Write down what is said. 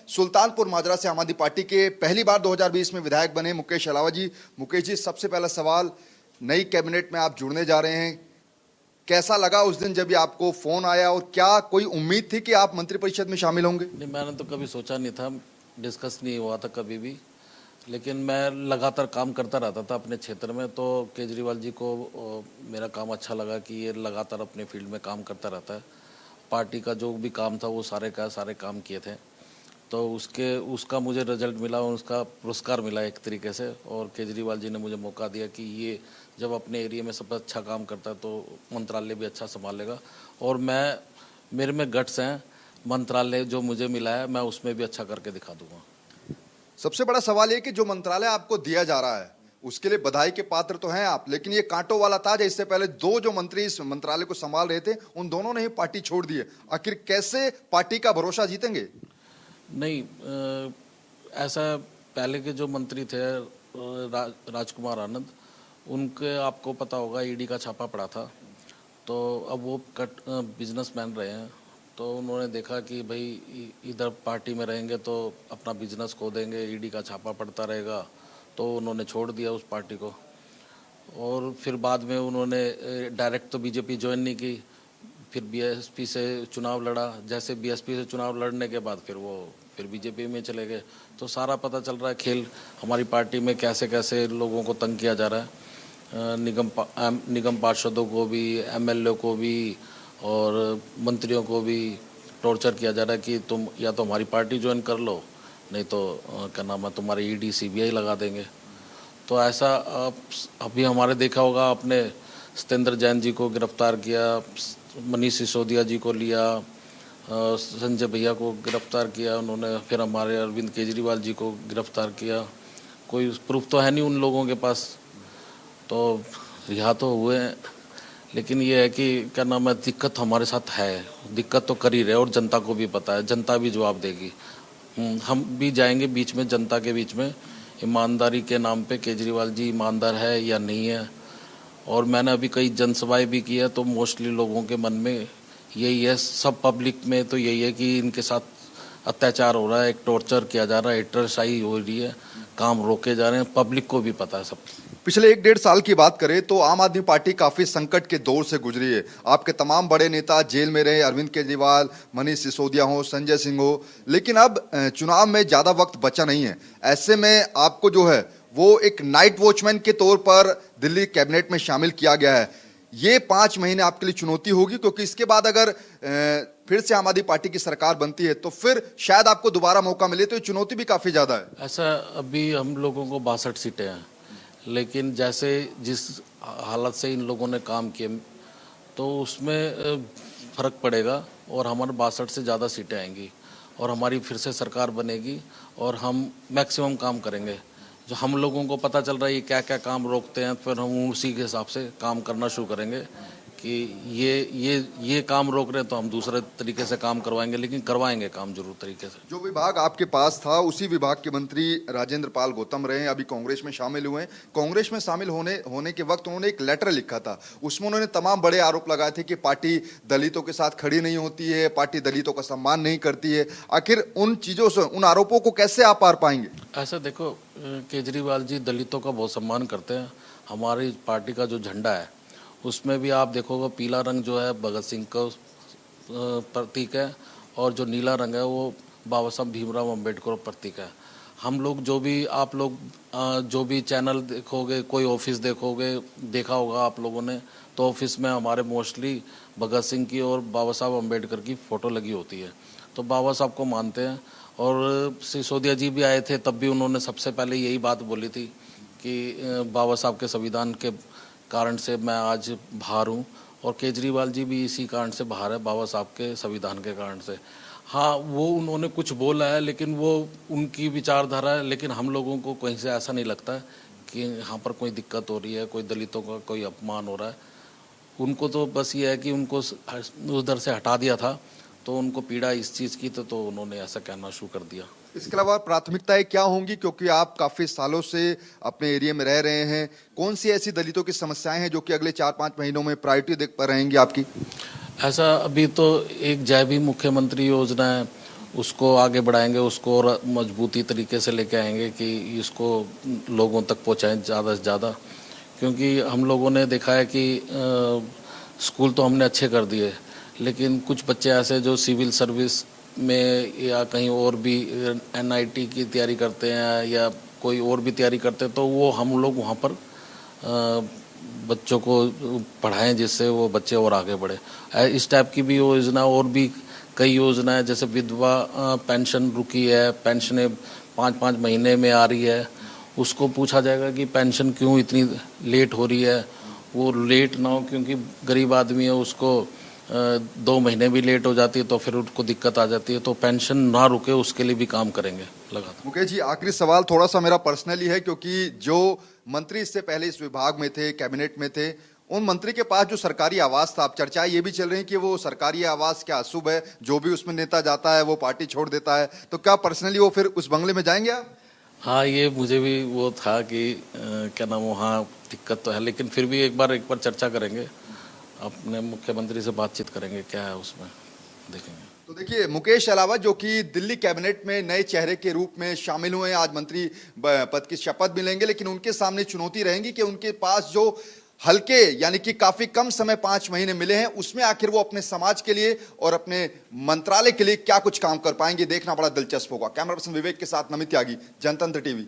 सुल्तानपुर माजरा से आम आदमी पार्टी के पहली बार 2020 में विधायक बने मुकेश अलावा जी। मुकेश जी, सबसे पहला सवाल, नई कैबिनेट में आप जुड़ने जा रहे हैं, कैसा लगा उस दिन जब ये आपको फोन आया और क्या कोई उम्मीद थी कि आप मंत्रिपरिषद में शामिल होंगे? नहीं, मैंने तो कभी सोचा नहीं था, डिस्कस नहीं हुआ था कभी भी, लेकिन मैं लगातार काम करता रहता था अपने क्षेत्र में। तो केजरीवाल जी को मेरा काम अच्छा लगा कि ये लगातार अपने फील्ड में काम करता रहता है। पार्टी का जो भी काम था वो सारे काम किए थे, तो उसका मुझे रिजल्ट मिला और उसका पुरस्कार मिला एक तरीके से। और केजरीवाल जी ने मुझे मौका दिया कि ये जब अपने एरिया में सबसे अच्छा काम करता है तो मंत्रालय भी अच्छा संभालेगा। और मेरे में गट्स हैं, मंत्रालय जो मुझे मिला है मैं उसमें भी अच्छा करके दिखा दूंगा। सबसे बड़ा सवाल ये कि जो मंत्रालय आपको दिया जा रहा है उसके लिए बधाई के पात्र तो हैं आप, लेकिन ये कांटों वाला ताज है। इससे पहले दो जो मंत्री इस मंत्रालय को संभाल रहे थे उन दोनों ने ही पार्टी छोड़ दी है। आखिर कैसे पार्टी का भरोसा जीतेंगे? नहीं, ऐसा पहले के जो मंत्री थे राजकुमार आनंद, उनके आपको पता होगा ईडी का छापा पड़ा था। तो अब वो बिजनेसमैन रहे हैं, तो उन्होंने देखा कि भाई इधर पार्टी में रहेंगे तो अपना बिजनेस खो देंगे, ईडी का छापा पड़ता रहेगा, तो उन्होंने छोड़ दिया उस पार्टी को। और फिर बाद में उन्होंने डायरेक्ट तो बीजेपी ज्वाइन नहीं की, फिर बीएसपी से चुनाव लड़ा। जैसे बीएसपी से चुनाव लड़ने के बाद फिर बीजेपी में चले गए। तो सारा पता चल रहा है खेल हमारी पार्टी में कैसे कैसे लोगों को तंग किया जा रहा है। निगम पार्षदों को भी, एमएलए को भी और मंत्रियों को भी टॉर्चर किया जा रहा है कि तुम या तो हमारी पार्टी ज्वाइन कर लो, नहीं तो क्या नाम है तुम्हारे ईडी सीबीआई लगा देंगे। तो ऐसा अभी हमारे देखा होगा, आपने सत्येंद्र जैन जी को गिरफ्तार किया, मनीष सिसोदिया जी को लिया, संजय भैया को गिरफ्तार किया उन्होंने, फिर हमारे अरविंद केजरीवाल जी को गिरफ्तार किया। कोई प्रूफ तो है नहीं उन लोगों के पास, तो रिहा तो हुए हैं। लेकिन ये है कि क्या नाम है, दिक्कत हमारे साथ है, दिक्कत तो कर ही रहे और जनता को भी पता है, जनता भी जवाब देगी। हम भी जाएंगे बीच में, जनता के बीच में, ईमानदारी के नाम पे केजरीवाल जी ईमानदार है या नहीं है। और मैंने अभी कई जनसभाएं भी की है, तो मोस्टली लोगों के मन में यही है, सब पब्लिक में तो यही है कि इनके साथ अत्याचार हो रहा है, एक टॉर्चर किया जा रहा है, हिटरशाही हो रही है, काम रोके जा रहे हैं, पब्लिक को भी पता है सब। पिछले 1-1.5 साल की बात करें तो आम आदमी पार्टी काफी संकट के दौर से गुजरी है। आपके तमाम बड़े नेता जेल में रहे, अरविंद केजरीवाल, मनीष सिसोदिया हो, संजय सिंह हो, लेकिन अब चुनाव में ज्यादा वक्त बचा नहीं है। ऐसे में आपको जो है वो एक नाइट वॉचमैन के तौर पर दिल्ली कैबिनेट में शामिल किया गया है। ये 5 महीने आपके लिए चुनौती होगी, क्योंकि इसके बाद अगर फिर से आम आदमी पार्टी की सरकार बनती है तो फिर शायद आपको दोबारा मौका मिले, तो ये चुनौती भी काफी ज्यादा है। ऐसा अभी हम लोगों को 62 सीटें हैं, लेकिन जैसे जिस हालत से इन लोगों ने काम किए तो उसमें फ़र्क पड़ेगा और हमारे 62 से ज़्यादा सीटें आएंगी और हमारी फिर से सरकार बनेगी और हम मैक्सिमम काम करेंगे। जो हम लोगों को पता चल रहा है ये क्या क्या काम रोकते हैं, फिर हम उसी के हिसाब से काम करना शुरू करेंगे कि ये काम रोक रहे हैं तो हम दूसरे तरीके से काम करवाएंगे, लेकिन करवाएंगे काम जरूर तरीके से। जो विभाग आपके पास था उसी विभाग के मंत्री राजेंद्र पाल गौतम रहे हैं, अभी कांग्रेस में शामिल हुए हैं। कांग्रेस में शामिल होने के वक्त उन्होंने एक लेटर लिखा था, उसमें उन्होंने तमाम बड़े आरोप लगाए थे कि पार्टी दलितों के साथ खड़ी नहीं होती है, पार्टी दलितों का सम्मान नहीं करती है। आखिर उन चीजों से, उन आरोपों को कैसे आप पार पाएंगे? ऐसा देखो, केजरीवाल जी दलितों का बहुत सम्मान करते हैं। हमारी पार्टी का जो झंडा है उसमें भी आप देखोगे पीला रंग जो है भगत सिंह का प्रतीक है और जो नीला रंग है वो बाबा साहब भीमराव अम्बेडकर प्रतीक है। हम लोग जो भी, आप लोग जो भी चैनल देखोगे, कोई ऑफिस देखोगे, देखा होगा आप लोगों ने, तो ऑफिस में हमारे मोस्टली भगत सिंह की और बाबा साहब अम्बेडकर की फ़ोटो लगी होती है। तो बाबा साहब को मानते हैं। और सिसोदिया जी भी आए थे, तब भी उन्होंने सबसे पहले यही बात बोली थी कि बाबा साहब के संविधान के कारण से मैं आज बाहर हूँ, और केजरीवाल जी भी इसी कारण से बाहर है, बाबा साहब के संविधान के कारण से। हाँ, वो उन्होंने कुछ बोला है, लेकिन वो उनकी विचारधारा है, लेकिन हम लोगों को कहीं से ऐसा नहीं लगता है कि यहाँ पर कोई दिक्कत हो रही है, कोई दलितों का कोई अपमान हो रहा है। उनको तो बस ये है कि उनको उधर से हटा दिया था, तो उनको पीड़ा इस चीज़ की, तो उन्होंने ऐसा कहना शुरू कर दिया। इसके अलावा प्राथमिकताएं क्या होंगी, क्योंकि आप काफी सालों से अपने एरिया में रह रहे हैं? कौन सी ऐसी दलितों की समस्याएं हैं जो कि अगले 4-5 महीनों में प्रायोरिटी देख पर रहेंगी आपकी? ऐसा अभी तो एक जय भीम मुख्यमंत्री योजना है, उसको आगे बढ़ाएंगे, उसको और मजबूती तरीके से लेके आएंगे कि इसको लोगों तक पहुंचाएं ज़्यादा से ज़्यादा। क्योंकि हम लोगों ने देखा है कि स्कूल तो हमने अच्छे कर दिए, लेकिन कुछ बच्चे ऐसे जो सिविल सर्विस में या कहीं और भी NIT की तैयारी करते हैं या कोई और भी तैयारी करते हैं, तो वो हम लोग वहाँ पर बच्चों को पढ़ाएं जिससे वो बच्चे और आगे बढ़े। इस टाइप की भी योजना और भी कई योजनाएं, जैसे विधवा पेंशन रुकी है, पेंशनें 5-5 महीने में आ रही है, उसको पूछा जाएगा कि पेंशन क्यों इतनी लेट हो रही है। वो लेट ना हो, क्योंकि गरीब आदमी है, उसको 2 महीने भी लेट हो जाती है तो फिर उनको दिक्कत आ जाती है। तो पेंशन ना रुके उसके लिए भी काम करेंगे लगातार। मुकेश जी, आखिरी सवाल थोड़ा सा मेरा पर्सनली है, क्योंकि जो मंत्री इससे पहले इस विभाग में थे, कैबिनेट में थे, उन मंत्री के पास जो सरकारी आवास था, अब चर्चाएं ये भी चल रही हैं कि वो सरकारी आवास क्या अशुभ है, जो भी उसमें नेता जाता है वो पार्टी छोड़ देता है, तो क्या पर्सनली वो फिर उस बंगले में जाएंगे आप? हाँ, ये मुझे भी वो था कि क्या नाम, वहाँ दिक्कत तो है, लेकिन फिर भी एक बार चर्चा करेंगे, अपने मुख्यमंत्री से बातचीत करेंगे क्या है उसमें, देखेंगे। तो देखिए, मुकेश अलावा जो कि दिल्ली कैबिनेट में नए चेहरे के रूप में शामिल हुए, आज मंत्री पद की शपथ भी लेंगे, लेकिन उनके सामने चुनौती रहेगी कि उनके पास जो हल्के यानी कि काफी कम समय 5 महीने मिले हैं, उसमें आखिर वो अपने समाज के लिए और अपने मंत्रालय के लिए क्या कुछ काम कर पाएंगे, देखना बड़ा दिलचस्प होगा। कैमरा पर्सन विवेक के साथ नमित त्यागी, जनतंत्र टीवी।